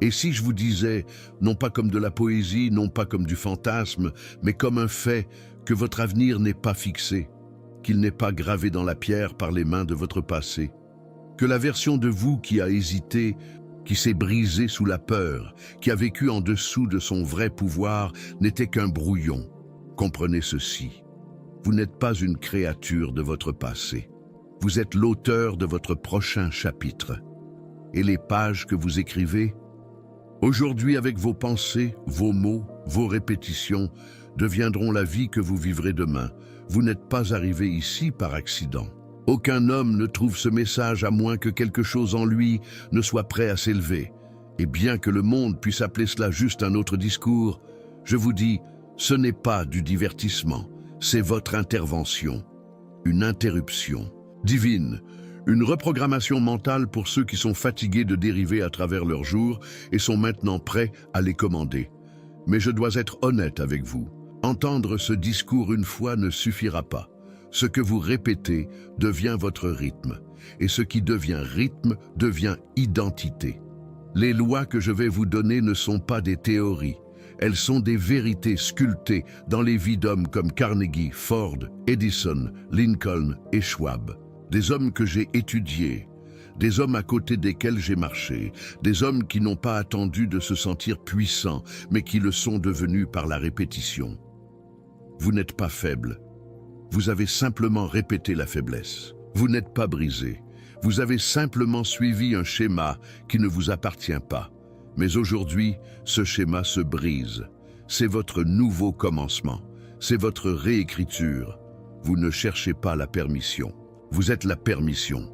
Et si je vous disais, non pas comme de la poésie, non pas comme du fantasme, mais comme un fait, que votre avenir n'est pas fixé, qu'il n'est pas gravé dans la pierre par les mains de votre passé, que la version de vous qui a hésité, qui s'est brisée sous la peur, qui a vécu en dessous de son vrai pouvoir, n'était qu'un brouillon. Comprenez ceci, vous n'êtes pas une créature de votre passé, vous êtes l'auteur de votre prochain chapitre. Et les pages que vous écrivez, aujourd'hui, avec vos pensées, vos mots, vos répétitions, deviendront la vie que vous vivrez demain. Vous n'êtes pas arrivé ici par accident. Aucun homme ne trouve ce message à moins que quelque chose en lui ne soit prêt à s'élever. Et bien que le monde puisse appeler cela juste un autre discours, je vous dis, ce n'est pas du divertissement, c'est votre intervention, une interruption divine. Une reprogrammation mentale pour ceux qui sont fatigués de dériver à travers leurs jours et sont maintenant prêts à les commander. Mais je dois être honnête avec vous. Entendre ce discours une fois ne suffira pas. Ce que vous répétez devient votre rythme. Et ce qui devient rythme devient identité. Les lois que je vais vous donner ne sont pas des théories. Elles sont des vérités sculptées dans les vies d'hommes comme Carnegie, Ford, Edison, Lincoln et Schwab. Des hommes que j'ai étudiés, des hommes à côté desquels j'ai marché, des hommes qui n'ont pas attendu de se sentir puissants, mais qui le sont devenus par la répétition. Vous n'êtes pas faible, vous avez simplement répété la faiblesse. Vous n'êtes pas brisé, vous avez simplement suivi un schéma qui ne vous appartient pas. Mais aujourd'hui, ce schéma se brise. C'est votre nouveau commencement, c'est votre réécriture. Vous ne cherchez pas la permission. Vous êtes la permission.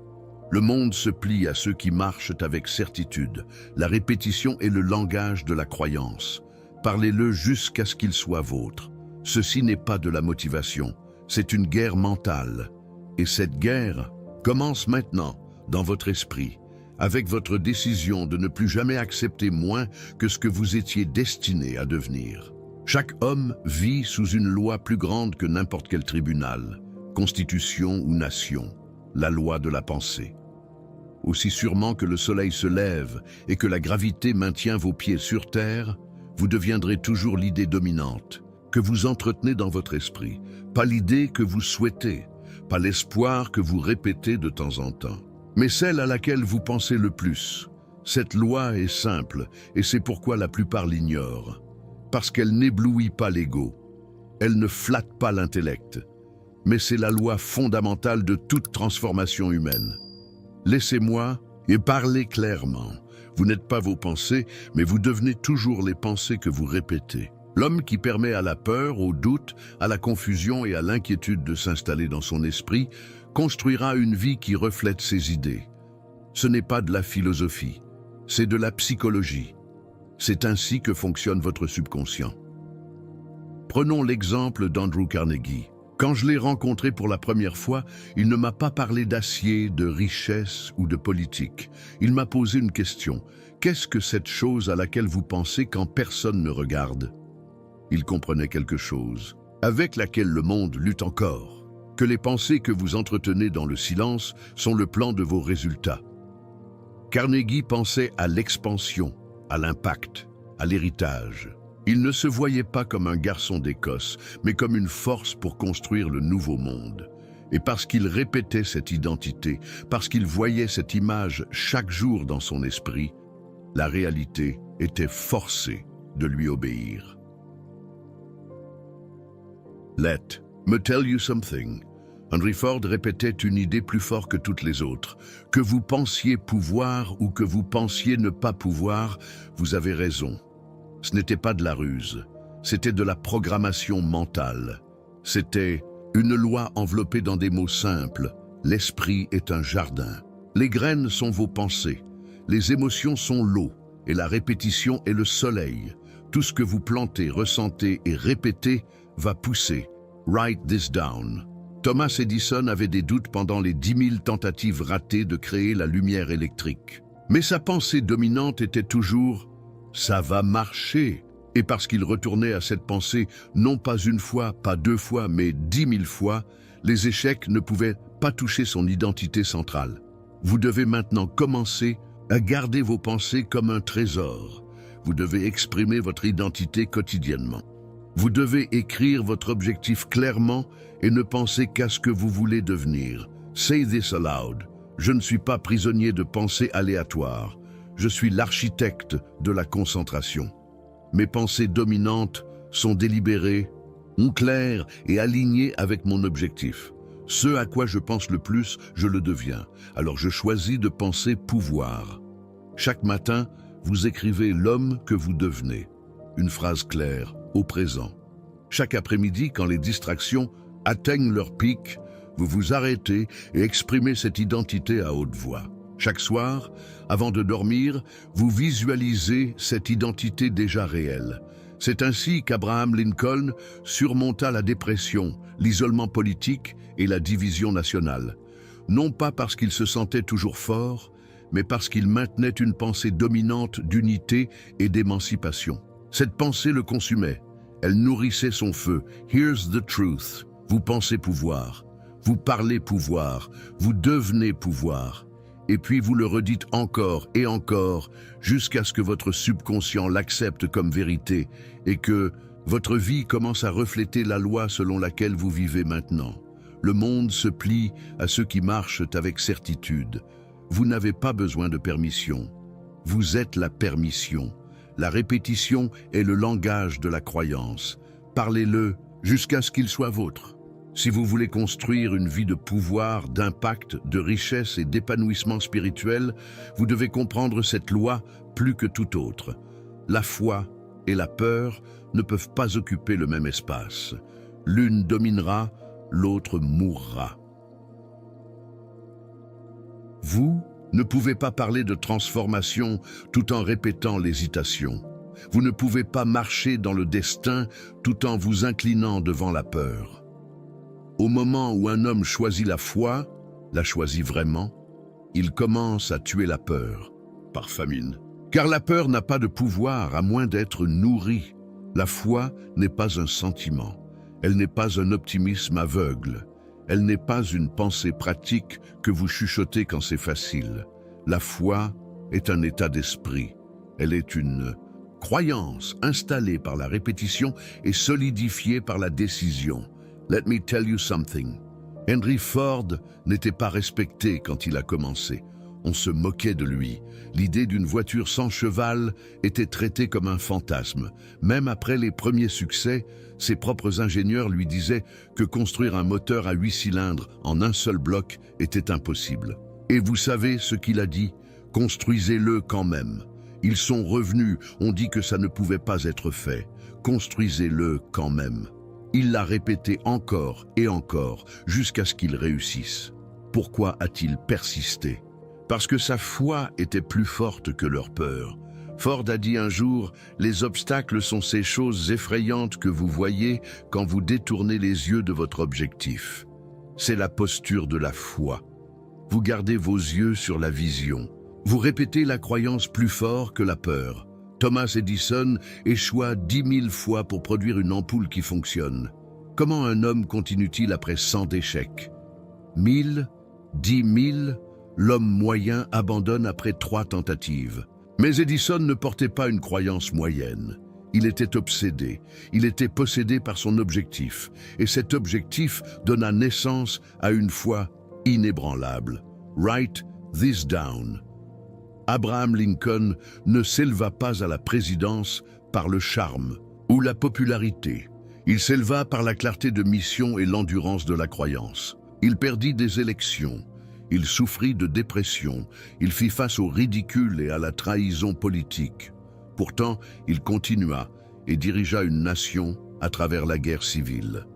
Le monde se plie à ceux qui marchent avec certitude. La répétition est le langage de la croyance. Parlez-le jusqu'à ce qu'il soit vôtre. Ceci n'est pas de la motivation, c'est une guerre mentale. Et cette guerre commence maintenant, dans votre esprit, avec votre décision de ne plus jamais accepter moins que ce que vous étiez destiné à devenir. Chaque homme vit sous une loi plus grande que n'importe quel tribunal. Constitution ou nation, la loi de la pensée. Aussi sûrement que le soleil se lève et que la gravité maintient vos pieds sur terre, vous deviendrez toujours l'idée dominante, que vous entretenez dans votre esprit, pas l'idée que vous souhaitez, pas l'espoir que vous répétez de temps en temps, mais celle à laquelle vous pensez le plus. Cette loi est simple et c'est pourquoi la plupart l'ignorent, parce qu'elle n'éblouit pas l'ego, elle ne flatte pas l'intellect, mais c'est la loi fondamentale de toute transformation humaine. Laissez-moi et parlez clairement. Vous n'êtes pas vos pensées, mais vous devenez toujours les pensées que vous répétez. L'homme qui permet à la peur, au doute, à la confusion et à l'inquiétude de s'installer dans son esprit, construira une vie qui reflète ses idées. Ce n'est pas de la philosophie, c'est de la psychologie. C'est ainsi que fonctionne votre subconscient. Prenons l'exemple d'Andrew Carnegie. Quand je l'ai rencontré pour la première fois, il ne m'a pas parlé d'acier, de richesse ou de politique. Il m'a posé une question. Qu'est-ce que cette chose à laquelle vous pensez quand personne ne regarde? Il comprenait quelque chose, avec laquelle le monde lutte encore. Que les pensées que vous entretenez dans le silence sont le plan de vos résultats. Carnegie pensait à l'expansion, à l'impact, à l'héritage. Il ne se voyait pas comme un garçon d'Écosse, mais comme une force pour construire le nouveau monde. Et parce qu'il répétait cette identité, parce qu'il voyait cette image chaque jour dans son esprit, la réalité était forcée de lui obéir. Let me tell you something. Henry Ford répétait une idée plus forte que toutes les autres. Que vous pensiez pouvoir ou que vous pensiez ne pas pouvoir, vous avez raison. Ce n'était pas de la ruse, c'était de la programmation mentale. C'était une loi enveloppée dans des mots simples. L'esprit est un jardin. Les graines sont vos pensées. Les émotions sont l'eau et la répétition est le soleil. Tout ce que vous plantez, ressentez et répétez va pousser. Write this down. Thomas Edison avait des doutes pendant les 10 000 tentatives ratées de créer la lumière électrique. Mais sa pensée dominante était toujours « ça va marcher ». Et parce qu'il retournait à cette pensée non pas une fois, pas deux fois, mais 10 000 fois, les échecs ne pouvaient pas toucher son identité centrale. Vous devez maintenant commencer Gardez vos pensées comme un trésor. Vous devez exprimer votre identité quotidiennement. Vous devez écrire votre objectif clairement et ne penser qu'à ce que vous voulez devenir. Say this aloud. Je ne suis pas prisonnier de pensées aléatoires. Je suis l'architecte de la concentration. Mes pensées dominantes sont délibérées, claires et alignées avec mon objectif. Ce à quoi je pense le plus, je le deviens. Alors je choisis de penser pouvoir. Chaque matin, vous écrivez l'homme que vous devenez. Une phrase claire, au présent. Chaque après-midi, quand les distractions atteignent leur pic, vous vous arrêtez et exprimez cette identité à haute voix. Chaque soir, avant de dormir, vous visualisez cette identité déjà réelle. C'est ainsi qu'Abraham Lincoln surmonta la dépression, l'isolement politique et la division nationale. Non pas parce qu'il se sentait toujours fort, mais parce qu'il maintenait une pensée dominante d'unité et d'émancipation. Cette pensée le consumait. Elle nourrissait son feu. Here's the truth. Vous pensez pouvoir. Vous parlez pouvoir. Vous devenez pouvoir. Et puis vous le redites encore et encore, jusqu'à ce que votre subconscient l'accepte comme vérité et que votre vie commence à refléter la loi selon laquelle vous vivez maintenant. Le monde se plie à ceux qui marchent avec certitude. Vous n'avez pas besoin de permission. Vous êtes la permission. La répétition est le langage de la croyance. Parlez-le jusqu'à ce qu'il soit vôtre. Si vous voulez construire une vie de pouvoir, d'impact, de richesse et d'épanouissement spirituel, vous devez comprendre cette loi plus que toute autre. La foi et la peur ne peuvent pas occuper le même espace. L'une dominera, l'autre mourra. Vous ne pouvez pas parler de transformation tout en répétant l'hésitation. Vous ne pouvez pas marcher dans le destin tout en vous inclinant devant la peur. Au moment où un homme choisit la foi, la choisit vraiment, il commence à tuer la peur, par famine. Car la peur n'a pas de pouvoir à moins d'être nourrie. La foi n'est pas un sentiment, elle n'est pas un optimisme aveugle, elle n'est pas une pensée pratique que vous chuchotez quand c'est facile. La foi est un état d'esprit, elle est une croyance installée par la répétition et solidifiée par la décision. Let me tell you something. Henry Ford n'était pas respecté quand il a commencé. On se moquait de lui. L'idée d'une voiture sans cheval était traitée comme un fantasme. Même après les premiers succès, ses propres ingénieurs lui disaient que construire un moteur à 8 cylindres en un seul bloc était impossible. Et vous savez ce qu'il a dit? Construisez-le quand même. Ils sont revenus, on dit que ça ne pouvait pas être fait. Construisez-le quand même. Il l'a répété encore et encore jusqu'à ce qu'il réussisse. Pourquoi a-t-il persisté? Parce que sa foi était plus forte que leur peur. Ford a dit un jour, « Les obstacles sont ces choses effrayantes que vous voyez quand vous détournez les yeux de votre objectif. » C'est la posture de la foi. Vous gardez vos yeux sur la vision. Vous répétez la croyance plus fort que la peur. Thomas Edison échoua 10 000 fois pour produire une ampoule qui fonctionne. Comment un homme continue-t-il après 100 échecs? 1000, 10 000, l'homme moyen abandonne après 3 tentatives. Mais Edison ne portait pas une croyance moyenne. Il était obsédé, il était possédé par son objectif, et cet objectif donna naissance à une foi inébranlable. Write this down. Abraham Lincoln ne s'éleva pas à la présidence par le charme ou la popularité. Il s'éleva par la clarté de mission et l'endurance de la croyance. Il perdit des élections, il souffrit de dépression, il fit face au ridicule et à la trahison politique. Pourtant, il continua et dirigea une nation à travers la guerre civile.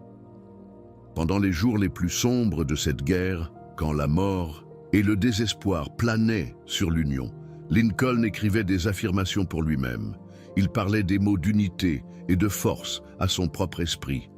Pendant les jours les plus sombres de cette guerre, quand la mort et le désespoir planaient sur l'Union, Lincoln écrivait des affirmations pour lui-même. Il parlait des mots d'unité et de force à son propre esprit.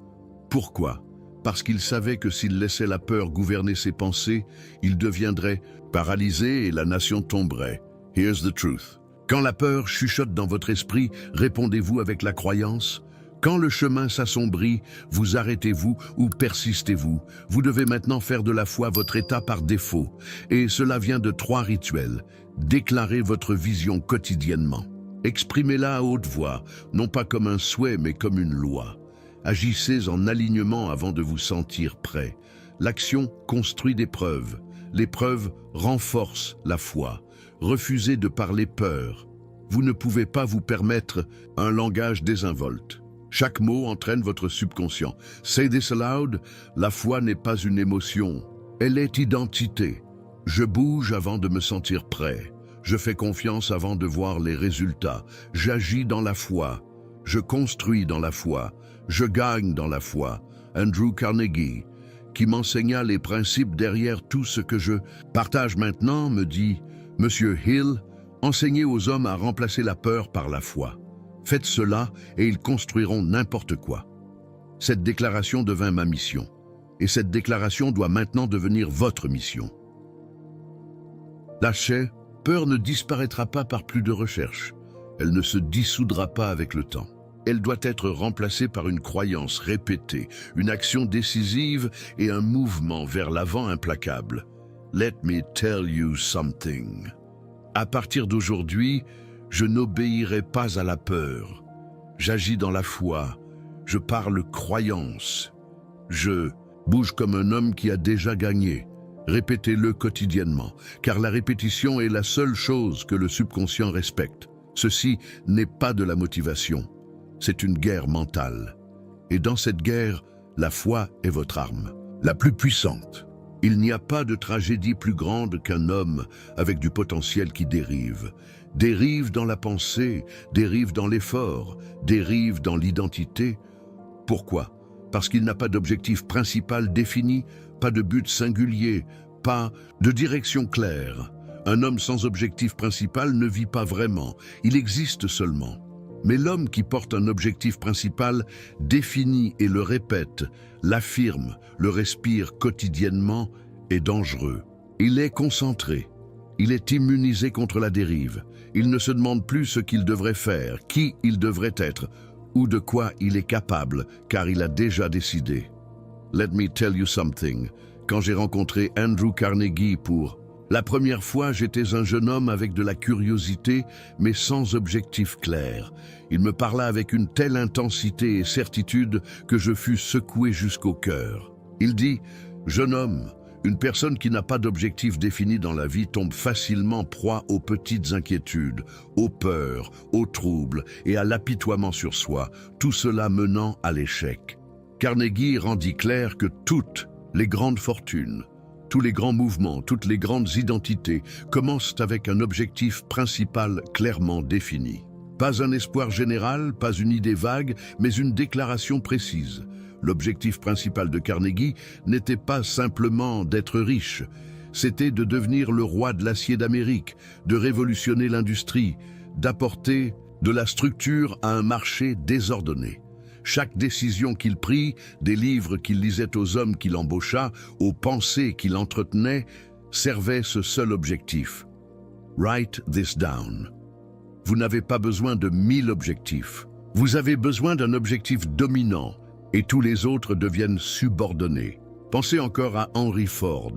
Pourquoi? Parce qu'il savait que s'il laissait la peur gouverner ses pensées, il deviendrait paralysé et la nation tomberait. Here's the truth. Quand la peur chuchote dans votre esprit, répondez-vous avec la croyance. Quand le chemin s'assombrit, vous arrêtez-vous ou persistez-vous? Vous devez maintenant faire de la foi votre état par défaut. Et cela vient de 3 rituels. Déclarez votre vision quotidiennement. Exprimez-la à haute voix, non pas comme un souhait mais comme une loi. Agissez en alignement avant de vous sentir prêt. L'action construit des preuves. Les preuves renforcent la foi. Refusez de parler peur. Vous ne pouvez pas vous permettre un langage désinvolte. Chaque mot entraîne votre subconscient. Say this aloud, la foi n'est pas une émotion, elle est identité. Je bouge avant de me sentir prêt. Je fais confiance avant de voir les résultats. J'agis dans la foi. Je construis dans la foi. Je gagne dans la foi. Andrew Carnegie, qui m'enseigna les principes derrière tout ce que je partage maintenant, me dit « Monsieur Hill, enseignez aux hommes à remplacer la peur par la foi. Faites cela et ils construiront n'importe quoi. » Cette déclaration devint ma mission. Et cette déclaration doit maintenant devenir votre mission. Lâchez, peur ne disparaîtra pas par plus de recherche. Elle ne se dissoudra pas avec le temps. Elle doit être remplacée par une croyance répétée, une action décisive et un mouvement vers l'avant implacable. Let me tell you something. À partir d'aujourd'hui, je n'obéirai pas à la peur. J'agis dans la foi. Je parle croyance. Je bouge comme un homme qui a déjà gagné. Répétez-le quotidiennement, car la répétition est la seule chose que le subconscient respecte. Ceci n'est pas de la motivation. C'est une guerre mentale. Et dans cette guerre, la foi est votre arme, la plus puissante. Il n'y a pas de tragédie plus grande qu'un homme avec du potentiel qui dérive. Dérive dans la pensée, dérive dans l'effort, dérive dans l'identité. Pourquoi? Parce qu'il n'a pas d'objectif principal défini, pas de but singulier, pas de direction claire. Un homme sans objectif principal ne vit pas vraiment, il existe seulement. Mais l'homme qui porte un objectif principal définit et le répète, l'affirme, le respire quotidiennement, est dangereux. Il est concentré. Il est immunisé contre la dérive. Il ne se demande plus ce qu'il devrait faire, qui il devrait être, ou de quoi il est capable, car il a déjà décidé. Let me tell you something. Quand j'ai rencontré Andrew Carnegie pour la première fois, j'étais un jeune homme avec de la curiosité, mais sans objectif clair. Il me parla avec une telle intensité et certitude que je fus secoué jusqu'au cœur. Il dit « Jeune homme, une personne qui n'a pas d'objectif défini dans la vie tombe facilement proie aux petites inquiétudes, aux peurs, aux troubles et à l'apitoiement sur soi, tout cela menant à l'échec. » Carnegie rendit clair que toutes les grandes fortunes, tous les grands mouvements, toutes les grandes identités commencent avec un objectif principal clairement défini. Pas un espoir général, pas une idée vague, mais une déclaration précise. L'objectif principal de Carnegie n'était pas simplement d'être riche, c'était de devenir le roi de l'acier d'Amérique, de révolutionner l'industrie, d'apporter de la structure à un marché désordonné. Chaque décision qu'il prit, des livres qu'il lisait aux hommes qu'il embaucha, aux pensées qu'il entretenait, servait ce seul objectif. Write this down. Vous n'avez pas besoin de 1000 objectifs. Vous avez besoin d'un objectif dominant et tous les autres deviennent subordonnés. Pensez encore à Henry Ford.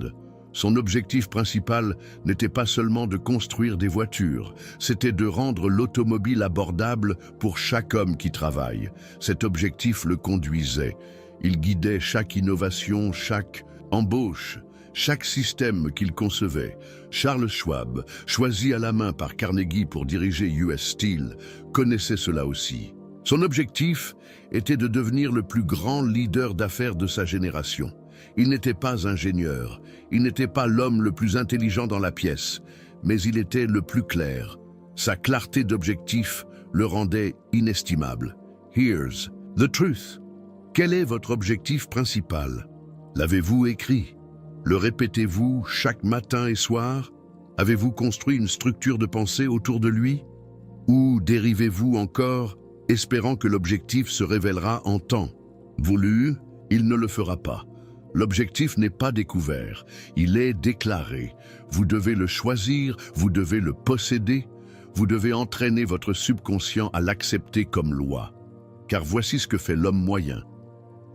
Son objectif principal n'était pas seulement de construire des voitures, c'était de rendre l'automobile abordable pour chaque homme qui travaille. Cet objectif le conduisait. Il guidait chaque innovation, chaque embauche, chaque système qu'il concevait. Charles Schwab, choisi à la main par Carnegie pour diriger US Steel, connaissait cela aussi. Son objectif était de devenir le plus grand leader d'affaires de sa génération. Il n'était pas ingénieur, il n'était pas l'homme le plus intelligent dans la pièce, mais il était le plus clair. Sa clarté d'objectif le rendait inestimable. Here's the truth. Quel est votre objectif principal? L'avez-vous écrit? Le répétez-vous chaque matin et soir? Avez-vous construit une structure de pensée autour de lui? Ou dérivez-vous encore, espérant que l'objectif se révélera en temps voulu? Il ne le fera pas. L'objectif n'est pas découvert, il est déclaré. Vous devez le choisir, vous devez le posséder, vous devez entraîner votre subconscient à l'accepter comme loi. Car voici ce que fait l'homme moyen.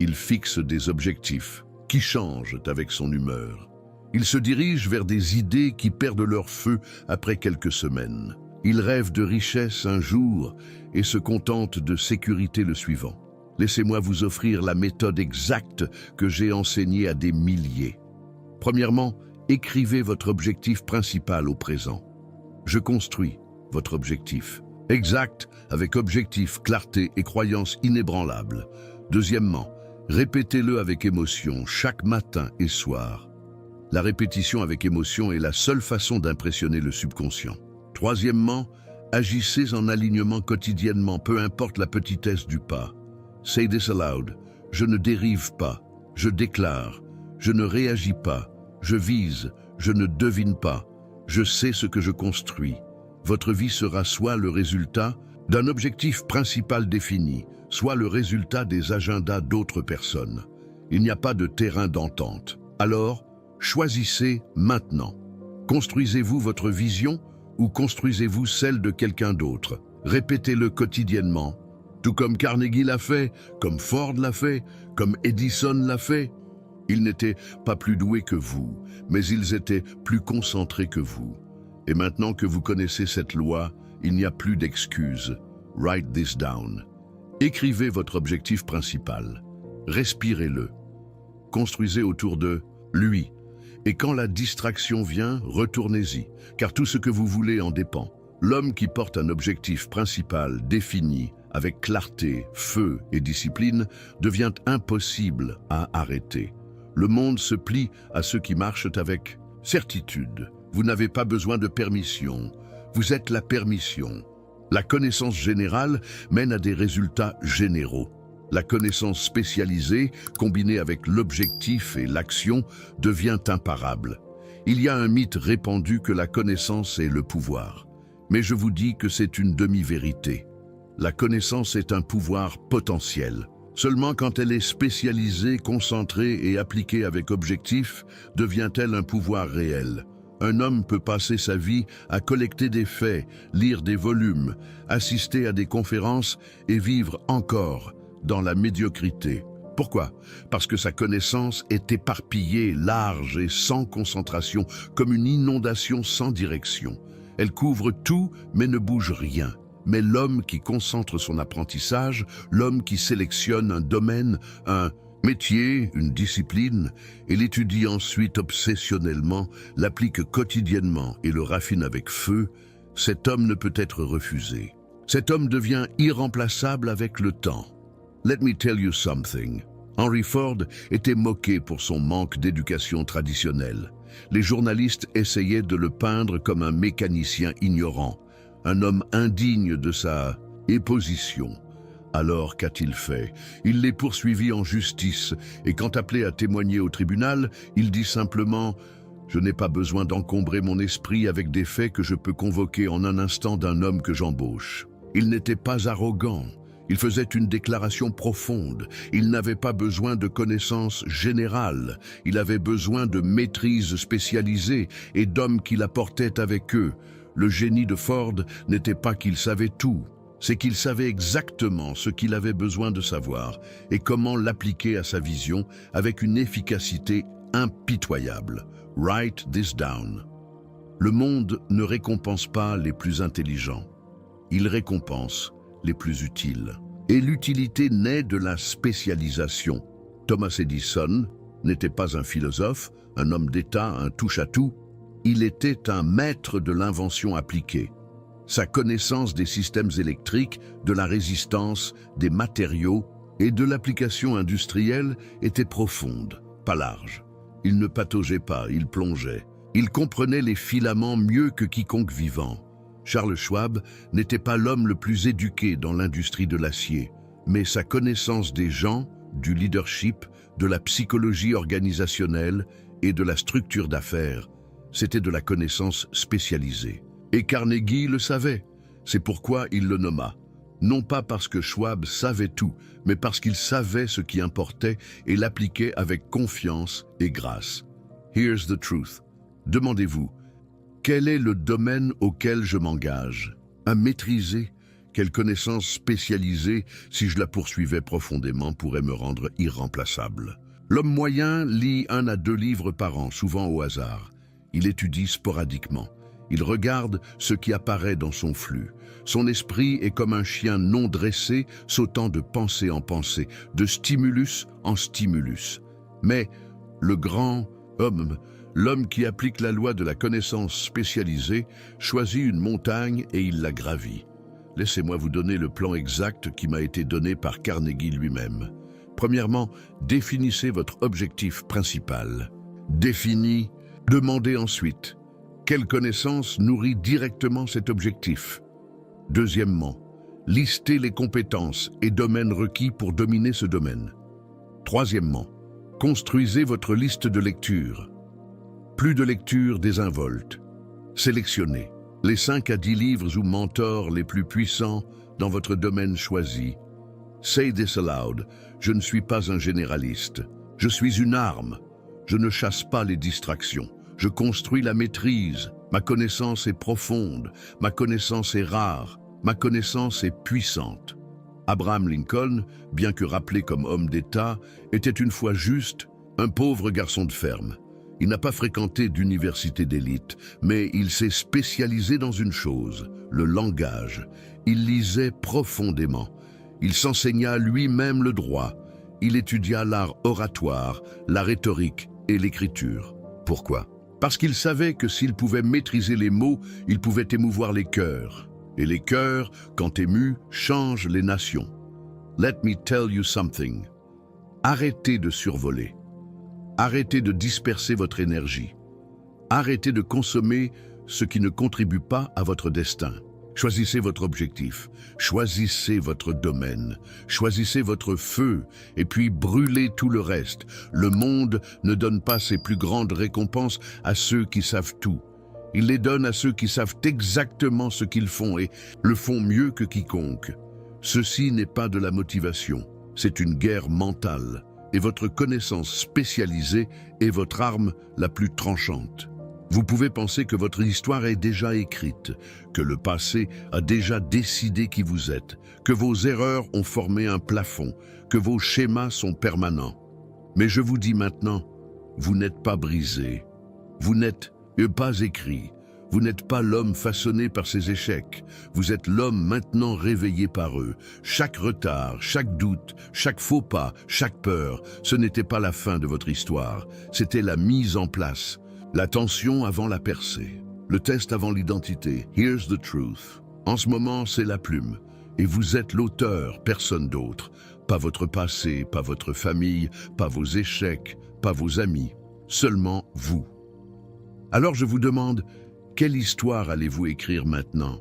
Il fixe des objectifs qui changent avec son humeur. Il se dirige vers des idées qui perdent leur feu après quelques semaines. Il rêve de richesse un jour et se contente de sécurité le suivant. Laissez-moi vous offrir la méthode exacte que j'ai enseignée à des milliers. Premièrement, écrivez votre objectif principal au présent. Je construis votre objectif. Exact, avec objectif, clarté et croyance inébranlable. Deuxièmement, répétez-le avec émotion chaque matin et soir. La répétition avec émotion est la seule façon d'impressionner le subconscient. Troisièmement, agissez en alignement quotidiennement, peu importe la petitesse du pas. Say this aloud. Je ne dérive pas, je déclare. Je ne réagis pas, je vise, je ne devine pas. Je sais ce que je construis. Votre vie sera soit le résultat d'un objectif principal défini, soit le résultat des agendas d'autres personnes. Il n'y a pas de terrain d'entente. Alors, choisissez maintenant. Construisez-vous votre vision ou construisez-vous celle de quelqu'un d'autre? Répétez-le quotidiennement, tout comme Carnegie l'a fait, comme Ford l'a fait, comme Edison l'a fait. Ils n'étaient pas plus doués que vous, mais ils étaient plus concentrés que vous. Et maintenant que vous connaissez cette loi, il n'y a plus d'excuses. Write this down. Écrivez votre objectif principal. Respirez-le. Construisez autour de lui. Et quand la distraction vient, retournez-y, car tout ce que vous voulez en dépend. L'homme qui porte un objectif principal défini, avec clarté, feu et discipline, devient impossible à arrêter. Le monde se plie à ceux qui marchent avec certitude. Vous n'avez pas besoin de permission. Vous êtes la permission. La connaissance générale mène à des résultats généraux. La connaissance spécialisée, combinée avec l'objectif et l'action, devient imparable. Il y a un mythe répandu que la connaissance est le pouvoir. Mais je vous dis que c'est une demi-vérité. La connaissance est un pouvoir potentiel. Seulement quand elle est spécialisée, concentrée et appliquée avec objectif, devient-elle un pouvoir réel. Un homme peut passer sa vie à collecter des faits, lire des volumes, assister à des conférences et vivre encore dans la médiocrité. Pourquoi? Parce que sa connaissance est éparpillée, large et sans concentration, comme une inondation sans direction. Elle couvre tout mais ne bouge rien. Mais l'homme qui concentre son apprentissage, l'homme qui sélectionne un domaine, un métier, une discipline, et l'étudie ensuite obsessionnellement, l'applique quotidiennement et le raffine avec feu, cet homme ne peut être refusé. Cet homme devient irremplaçable avec le temps. Let me tell you something. Henry Ford était moqué pour son manque d'éducation traditionnelle. Les journalistes essayaient de le peindre comme un mécanicien ignorant, un homme indigne de sa position. Alors qu'a-t-il fait? Il les poursuivit en justice et quand appelé à témoigner au tribunal, il dit simplement « Je n'ai pas besoin d'encombrer mon esprit avec des faits que je peux convoquer en un instant d'un homme que j'embauche. » Il n'était pas arrogant. Il faisait une déclaration profonde. Il n'avait pas besoin de connaissances générales. Il avait besoin de maîtrise spécialisée et d'hommes qui la portaient avec eux. Le génie de Ford n'était pas qu'il savait tout, c'est qu'il savait exactement ce qu'il avait besoin de savoir et comment l'appliquer à sa vision avec une efficacité impitoyable. Write this down. Le monde ne récompense pas les plus intelligents. Il récompense les plus utiles. Et l'utilité naît de la spécialisation. Thomas Edison n'était pas un philosophe, un homme d'État, un touche-à-tout. Il était un maître de l'invention appliquée. Sa connaissance des systèmes électriques, de la résistance, des matériaux et de l'application industrielle était profonde, pas large. Il ne pataugeait pas, il plongeait. Il comprenait les filaments mieux que quiconque vivant. Charles Schwab n'était pas l'homme le plus éduqué dans l'industrie de l'acier, mais sa connaissance des gens, du leadership, de la psychologie organisationnelle et de la structure d'affaires, c'était de la connaissance spécialisée. Et Carnegie le savait, c'est pourquoi il le nomma. Non pas parce que Schwab savait tout, mais parce qu'il savait ce qui importait et l'appliquait avec confiance et grâce. Here's the truth. Demandez-vous, quel est le domaine auquel je m'engage à maîtriser? Quelle connaissance spécialisée, si je la poursuivais profondément, pourrait me rendre irremplaçable. L'homme moyen lit 1 à 2 livres par an, souvent au hasard. Il étudie sporadiquement. Il regarde ce qui apparaît dans son flux. Son esprit est comme un chien non dressé, sautant de pensée en pensée, de stimulus en stimulus. Mais le grand homme, l'homme qui applique la loi de la connaissance spécialisée, choisit une montagne et il la gravit. Laissez-moi vous donner le plan exact qui m'a été donné par Carnegie lui-même. Premièrement, définissez votre objectif principal. Défini, demandez ensuite quelle connaissance nourrit directement cet objectif. Deuxièmement, listez les compétences et domaines requis pour dominer ce domaine. Troisièmement, construisez votre liste de lecture. Plus de lecture désinvolte. Sélectionnez les 5 à 10 livres ou mentors les plus puissants dans votre domaine choisi. Say this aloud, je ne suis pas un généraliste. Je suis une arme. Je ne chasse pas les distractions. Je construis la maîtrise. Ma connaissance est profonde. Ma connaissance est rare. Ma connaissance est puissante. Abraham Lincoln, bien que rappelé comme homme d'État, était une fois juste un pauvre garçon de ferme. Il n'a pas fréquenté d'université d'élite, mais il s'est spécialisé dans une chose, le langage. Il lisait profondément. Il s'enseigna lui-même le droit. Il étudia l'art oratoire, la rhétorique et l'écriture. Pourquoi? Parce qu'il savait que s'il pouvait maîtriser les mots, il pouvait émouvoir les cœurs. Et les cœurs, quand émus, changent les nations. Let me tell you something. Arrêtez de survoler. Arrêtez de disperser votre énergie. Arrêtez de consommer ce qui ne contribue pas à votre destin. Choisissez votre objectif, choisissez votre domaine, choisissez votre feu et puis brûlez tout le reste. Le monde ne donne pas ses plus grandes récompenses à ceux qui savent tout. Il les donne à ceux qui savent exactement ce qu'ils font et le font mieux que quiconque. Ceci n'est pas de la motivation, c'est une guerre mentale. Et votre connaissance spécialisée est votre arme la plus tranchante. Vous pouvez penser que votre histoire est déjà écrite, que le passé a déjà décidé qui vous êtes, que vos erreurs ont formé un plafond, que vos schémas sont permanents. Mais je vous dis maintenant, vous n'êtes pas brisé, vous n'êtes pas écrit, vous n'êtes pas l'homme façonné par ses échecs, vous êtes l'homme maintenant réveillé par eux. Chaque retard, chaque doute, chaque faux pas, chaque peur, ce n'était pas la fin de votre histoire, c'était la mise en place. La tension avant la percée, le test avant l'identité. Here's the truth. En ce moment, c'est la plume. Et vous êtes l'auteur, personne d'autre. Pas votre passé, pas votre famille, pas vos échecs, pas vos amis. Seulement vous. Alors je vous demande, quelle histoire allez-vous écrire maintenant?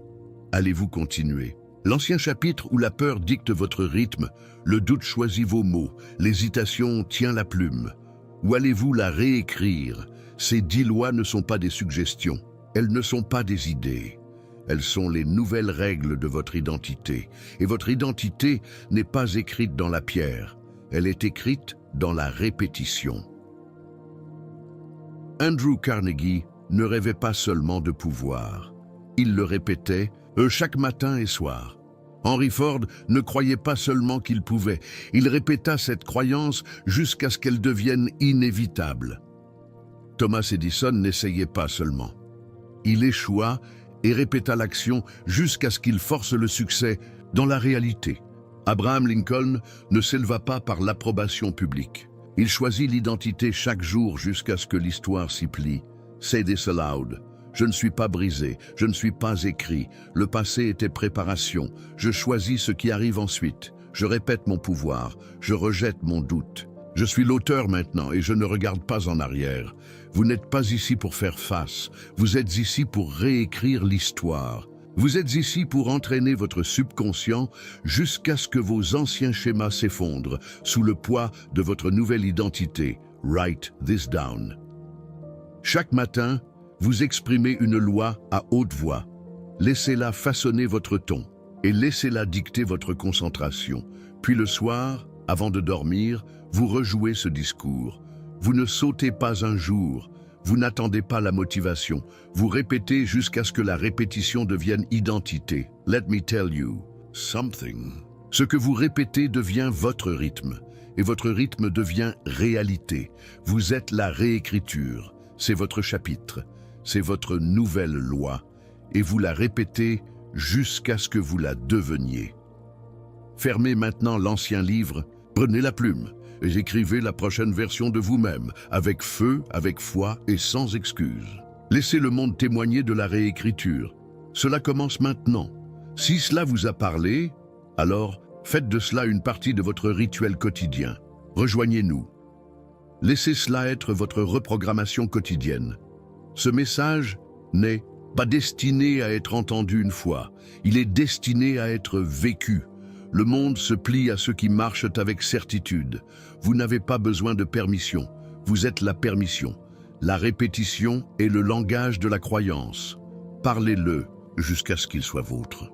Allez-vous continuer? L'ancien chapitre où la peur dicte votre rythme, le doute choisit vos mots, l'hésitation tient la plume. Ou allez-vous la réécrire? Ces 10 lois ne sont pas des suggestions, elles ne sont pas des idées. Elles sont les nouvelles règles de votre identité. Et votre identité n'est pas écrite dans la pierre, elle est écrite dans la répétition. Andrew Carnegie ne rêvait pas seulement de pouvoir. Il le répétait chaque matin et soir. Henry Ford ne croyait pas seulement qu'il pouvait, il répéta cette croyance jusqu'à ce qu'elle devienne inévitable. Thomas Edison n'essayait pas seulement. Il échoua et répéta l'action jusqu'à ce qu'il force le succès dans la réalité. Abraham Lincoln ne s'éleva pas par l'approbation publique. Il choisit l'identité chaque jour jusqu'à ce que l'histoire s'y plie. Say this aloud. Je ne suis pas brisé, je ne suis pas écrit. Le passé était préparation. Je choisis ce qui arrive ensuite. Je répète mon pouvoir, je rejette mon doute. Je suis l'auteur maintenant et je ne regarde pas en arrière. Vous n'êtes pas ici pour faire face, vous êtes ici pour réécrire l'histoire. Vous êtes ici pour entraîner votre subconscient jusqu'à ce que vos anciens schémas s'effondrent sous le poids de votre nouvelle identité. Write this down. Chaque matin, vous exprimez une loi à haute voix. Laissez-la façonner votre ton et laissez-la dicter votre concentration. Puis le soir, avant de dormir, vous rejouez ce discours. Vous ne sautez pas un jour, vous n'attendez pas la motivation, vous répétez jusqu'à ce que la répétition devienne identité. Let me tell you, something. Ce que vous répétez devient votre rythme, et votre rythme devient réalité. Vous êtes la réécriture, c'est votre chapitre, c'est votre nouvelle loi, et vous la répétez jusqu'à ce que vous la deveniez. Fermez maintenant l'ancien livre, prenez la plume, et écrivez la prochaine version de vous-même, avec feu, avec foi et sans excuse. Laissez le monde témoigner de la réécriture. Cela commence maintenant. Si cela vous a parlé, alors faites de cela une partie de votre rituel quotidien. Rejoignez-nous. Laissez cela être votre reprogrammation quotidienne. Ce message n'est pas destiné à être entendu une fois, il est destiné à être vécu. Le monde se plie à ceux qui marchent avec certitude. Vous n'avez pas besoin de permission, vous êtes la permission. La répétition est le langage de la croyance. Parlez-le jusqu'à ce qu'il soit vôtre.